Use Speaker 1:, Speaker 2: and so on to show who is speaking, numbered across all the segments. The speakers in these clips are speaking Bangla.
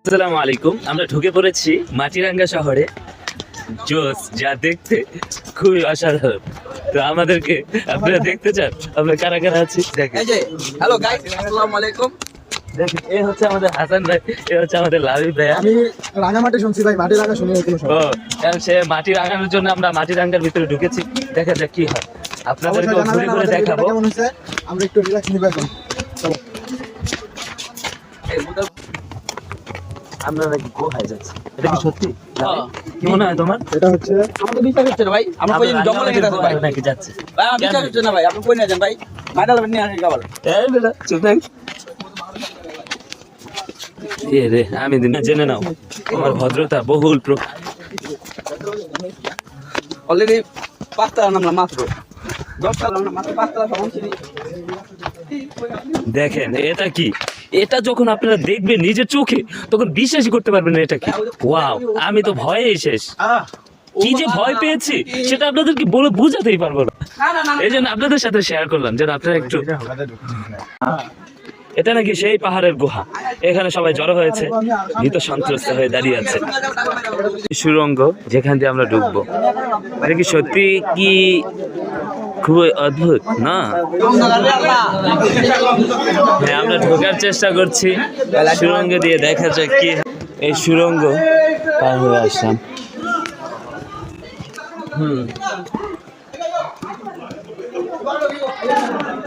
Speaker 1: আসসালামু আলাইকুম। আমরা ঢুকে পড়েছি মাটিরাঙ্গা শহরে। জোস, যা দেখতে খুবই অসাধারণ। তো আমাদেরকে আপনারা দেখতে চান, আমরা কারা কারা আছি দেখেন।
Speaker 2: হ্যালো গাইস, আসসালামু আলাইকুম।
Speaker 1: দেখেন, এ হচ্ছে আমাদের হাসান ভাই, এ হচ্ছে আমাদের লাভি ভাই।
Speaker 3: আমি রাঙামাটি শুনছি ভাই, মাটি রাঙা শুনি কোনো সময়।
Speaker 1: ও, কারণ সে মাটি রাঙানোর জন্য আমরা মাটিরাঙ্গার ভিতরে ঢুকেছি। দেখা যাক কি হয়, আপনাদেরকে
Speaker 3: অবশ্যই
Speaker 1: ঘুরে
Speaker 3: জানাবেন
Speaker 1: ঘুরে
Speaker 3: আমাদের
Speaker 1: দেখাবো।
Speaker 3: ভিডিওটা কেমন হয়েছে। আমরা একটু রিল্যাক্স নিব এখন। চলো।
Speaker 1: আমরা নাকি গুহায় যাচ্ছি, এটা কি সত্যি? কি মনে হয় তোমার?
Speaker 3: এটা হচ্ছে
Speaker 2: আমাদের বিশ্বাস হচ্ছে না ভাই, আমরা কই জঙ্গলে গেছি ভাই।
Speaker 1: নাকি যাচ্ছে?
Speaker 2: ভাই আমার বিশ্বাস হচ্ছে না ভাই, আপনি কই না যান ভাই। মাইডাল নিয়ে আসেন খাবার।
Speaker 1: এই বেটা, চুপ থাক। এ রে, আমি দিন জেনে নাও তোমার ভদ্রতা বহুল
Speaker 2: অলরেডি 5 টাকা নামলাম মাত্র। 10 টাকা নামলাম মাত্র, 5 টাকা সমান ছিল।
Speaker 1: দেখেন এটা কি, এটা যখন আপনারা দেখবেন নিজের চোখে তখন বিশ্বাসই করতে পারবেন না এটা কি। ওয়াও, আমি তো ভয়ে শেষ। কি যে ভয় পেয়েছি সেটা আপনাদেরকে বলে বোঝাতেই পারবো না। এই জন্য আপনাদের সাথে শেয়ার করলাম যেন আপনারা একটু। এটা নাকি সেই পাহাড়ের গুহা, এখানে সবাই জড়ো হয়েছে, ভীত সন্ত্রস্ত হয়ে দাঁড়িয়ে আছে। সুড়ঙ্গ যেখান দিয়ে আমরা ঢুকবো, এটা কি সত্যি কি খুবই অদ্ভুত না? হ্যাঁ, আমরা ঢোকার চেষ্টা করছি সুড়ঙ্গ দিয়ে, দেখা যাক কি। এই সুড়ঙ্গ পার হয়ে আসলাম।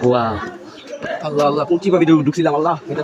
Speaker 1: ওয়াও,
Speaker 2: আল্লাহ আল্লাহ, কোন চিপা ভিডিও ঢুকছিলাম আল্লাহ। এটা